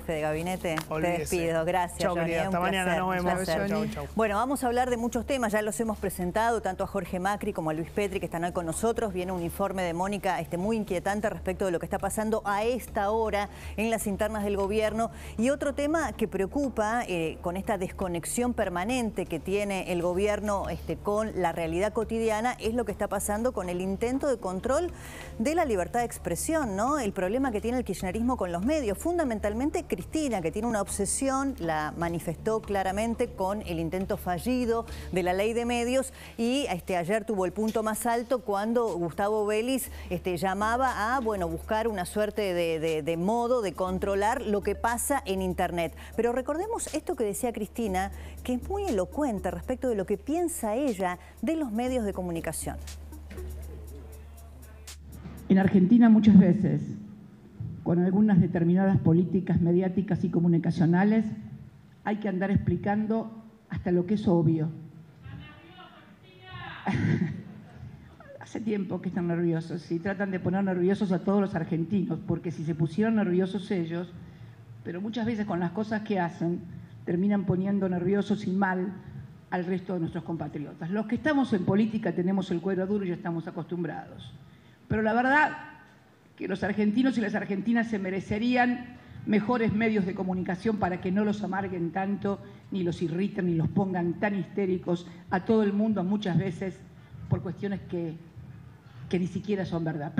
jefe de gabinete. Olvídese. Te despido. Gracias, Chau, Johnny. querida. Hasta mañana. Nos vemos. Chau, chau. Bueno, vamos a hablar de muchos temas. Ya los hemos presentado, tanto a Jorge Macri como a Luis Petri, que están hoy con nosotros. Viene un informe de Mónica muy inquietante respecto de lo que está pasando a esta hora en las internas del gobierno. Y otro tema que preocupa, con esta desconexión permanente que tiene el gobierno con la realidad cotidiana, es lo que está pasando con el intento de control de la libertad de expresión, ¿no? El problema que tiene el kirchnerismo con los medios. Fundamentalmente Cristina, que tiene una obsesión, la manifestó claramente con el intento fallido de la ley de medios, y ayer tuvo el punto más alto cuando Gustavo Vélez llamaba a buscar una suerte de modo de controlar lo que pasa en Internet. Pero recordemos esto que decía Cristina, que es muy elocuente respecto de lo que piensa ella de los medios de comunicación. En Argentina muchas veces, con algunas determinadas políticas mediáticas y comunicacionales, hay que andar explicando hasta lo que es obvio. Hace tiempo que están nerviosos y tratan de poner nerviosos a todos los argentinos, porque si se pusieron nerviosos ellos, pero muchas veces con las cosas que hacen, terminan poniendo nerviosos y mal al resto de nuestros compatriotas. Los que estamos en política tenemos el cuero duro y ya estamos acostumbrados. Pero la verdad que los argentinos y las argentinas se merecerían mejores medios de comunicación para que no los amarguen tanto, ni los irriten, ni los pongan tan histéricos a todo el mundo muchas veces por cuestiones que ni siquiera son verdad.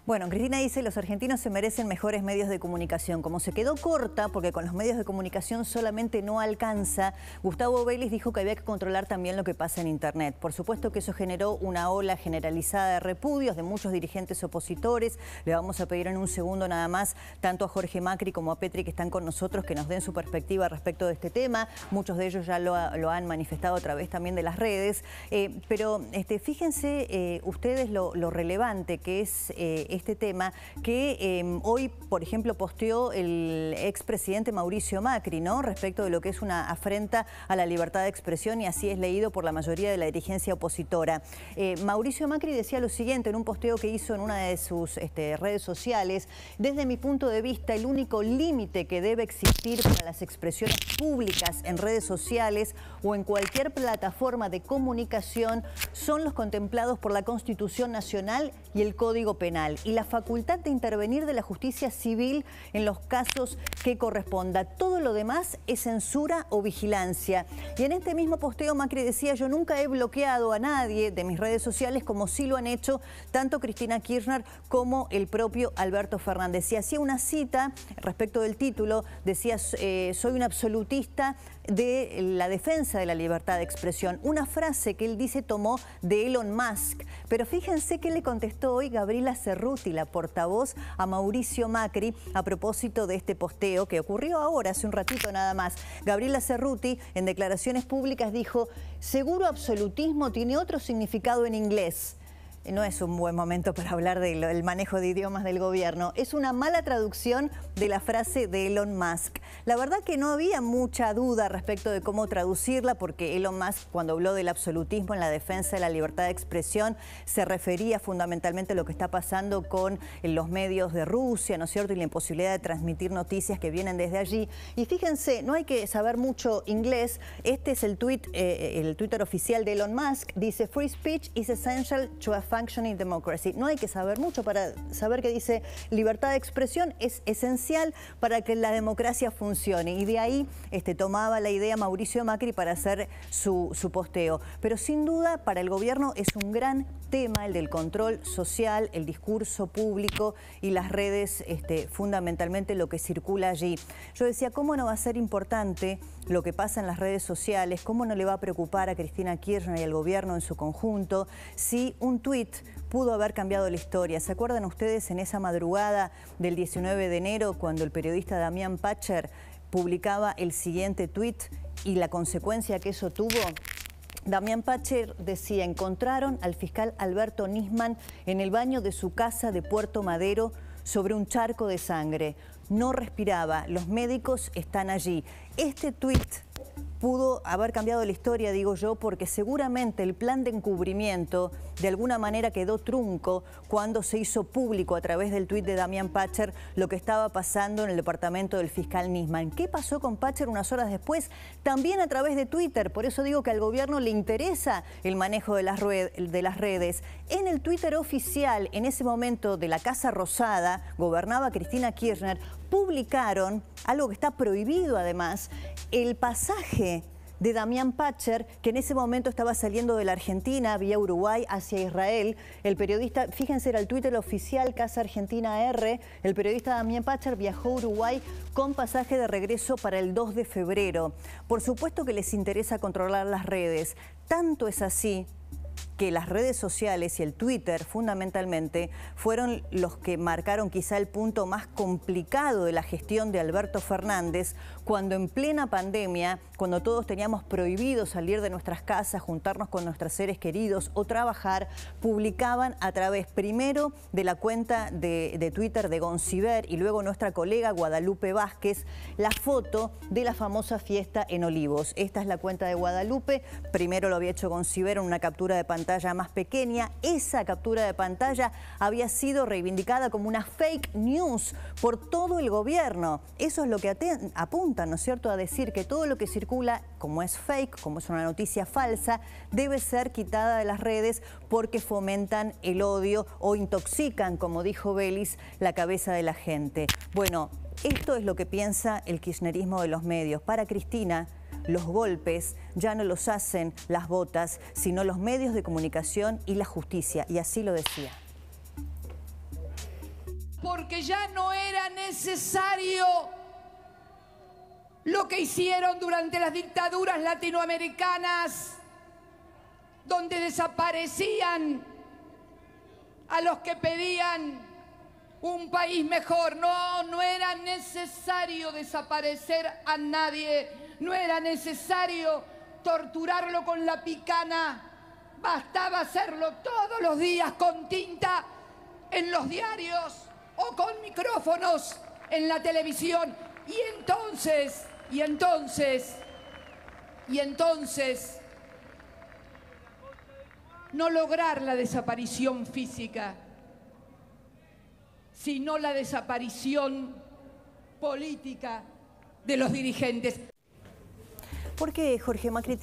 Bueno, Cristina dice los argentinos se merecen mejores medios de comunicación. Como se quedó corta, porque con los medios de comunicación solamente no alcanza, Gustavo Vélez dijo que había que controlar también lo que pasa en Internet. Por supuesto que eso generó una ola generalizada de repudios de muchos dirigentes opositores. Le vamos a pedir en un segundo nada más, tanto a Jorge Macri como a Petri, que están con nosotros, que nos den su perspectiva respecto de este tema. Muchos de ellos ya lo han manifestado a través también de las redes. Pero fíjense ustedes lo relevante que es este tema que hoy, por ejemplo, posteó el expresidente Mauricio Macri, ¿no? Respecto de lo que es una afrenta a la libertad de expresión, y así es leído por la mayoría de la dirigencia opositora. Mauricio Macri decía lo siguiente en un posteo que hizo en una de sus redes sociales: desde mi punto de vista, el único límite que debe existir para las expresiones públicas en redes sociales o en cualquier plataforma de comunicación son los contemplados por la Constitución Nacional y el Código Penal, y la facultad de intervenir de la justicia civil en los casos que corresponda. Todo lo demás es censura o vigilancia. Y en este mismo posteo Macri decía: yo nunca he bloqueado a nadie de mis redes sociales como sí lo han hecho tanto Cristina Kirchner como el propio Alberto Fernández. Y hacía una cita respecto del título, decía: soy un absolutista de la defensa de la libertad de expresión. Una frase que él dice tomó de Elon Musk. Pero fíjense que le contestó hoy Gabriela Cerruti, la portavoz a Mauricio Macri, a propósito de este posteo que ocurrió ahora, hace un ratito nada más. Gabriela Cerruti, en declaraciones públicas, dijo: seguro absolutismo tiene otro significado en inglés. No es un buen momento para hablar del manejo de idiomas del gobierno. Es una mala traducción de la frase de Elon Musk. La verdad que no había mucha duda respecto de cómo traducirla, porque Elon Musk, cuando habló del absolutismo en la defensa de la libertad de expresión, se refería fundamentalmente a lo que está pasando con los medios de Rusia, ¿no es cierto?, y la imposibilidad de transmitir noticias que vienen desde allí. Y fíjense, no hay que saber mucho inglés. Este es el Twitter oficial de Elon Musk. Dice: free speech is essential to a functioning democracy. No hay que saber mucho para saber que dice libertad de expresión es esencial para que la democracia funcione. Y de ahí tomaba la idea Mauricio Macri para hacer su posteo. Pero sin duda para el gobierno es un gran tema el del control social, el discurso público y las redes, fundamentalmente lo que circula allí. Yo decía, ¿cómo no va a ser importante lo que pasa en las redes sociales? ¿Cómo no le va a preocupar a Cristina Kirchner y al gobierno en su conjunto si un tuit pudo haber cambiado la historia? ¿Se acuerdan ustedes en esa madrugada del 19 de enero cuando el periodista Damián Pacher publicaba el siguiente tuit y la consecuencia que eso tuvo? Damián Pacher decía: encontraron al fiscal Alberto Nisman en el baño de su casa de Puerto Madero sobre un charco de sangre. No respiraba, los médicos están allí. Este tuit pudo haber cambiado la historia, digo yo, porque seguramente el plan de encubrimiento de alguna manera quedó trunco cuando se hizo público a través del tuit de Damián Pacher lo que estaba pasando en el departamento del fiscal Nisman. ¿Qué pasó con Pacher unas horas después? También a través de Twitter. Por eso digo que al gobierno le interesa el manejo de las redes. En el Twitter oficial, en ese momento de la Casa Rosada, gobernaba Cristina Kirchner, publicaron algo que está prohibido además, el pasaje de Damián Pacher, que en ese momento estaba saliendo de la Argentina vía Uruguay hacia Israel. El periodista, fíjense, era el Twitter oficial Casa Argentina R, el periodista Damián Pacher viajó a Uruguay con pasaje de regreso para el 2 de febrero. Por supuesto que les interesa controlar las redes, tanto es así que las redes sociales y el Twitter fundamentalmente fueron los que marcaron quizá el punto más complicado de la gestión de Alberto Fernández, cuando en plena pandemia, cuando todos teníamos prohibido salir de nuestras casas, juntarnos con nuestros seres queridos o trabajar, publicaban a través primero de la cuenta de Twitter de Gonciber y luego nuestra colega Guadalupe Vázquez, la foto de la famosa fiesta en Olivos. Esta es la cuenta de Guadalupe, primero lo había hecho Gonciber en una captura de pantalla más pequeña. Esa captura de pantalla había sido reivindicada como una fake news por todo el gobierno. Eso es lo que apunta, ¿no es cierto?, a decir que todo lo que circula como es fake, como es una noticia falsa, debe ser quitada de las redes porque fomentan el odio o intoxican, como dijo Vélez, la cabeza de la gente. Bueno, esto es lo que piensa el kirchnerismo de los medios. Para Cristina, los golpes ya no los hacen las botas, sino los medios de comunicación y la justicia. Y así lo decía. Porque ya no era necesario lo que hicieron durante las dictaduras latinoamericanas, donde desaparecían a los que pedían un país mejor. No era necesario desaparecer a nadie. No era necesario torturarlo con la picana, bastaba hacerlo todos los días con tinta en los diarios o con micrófonos en la televisión. Y entonces, no lograr la desaparición física, sino la desaparición política de los dirigentes. ¿Por qué Jorge Macri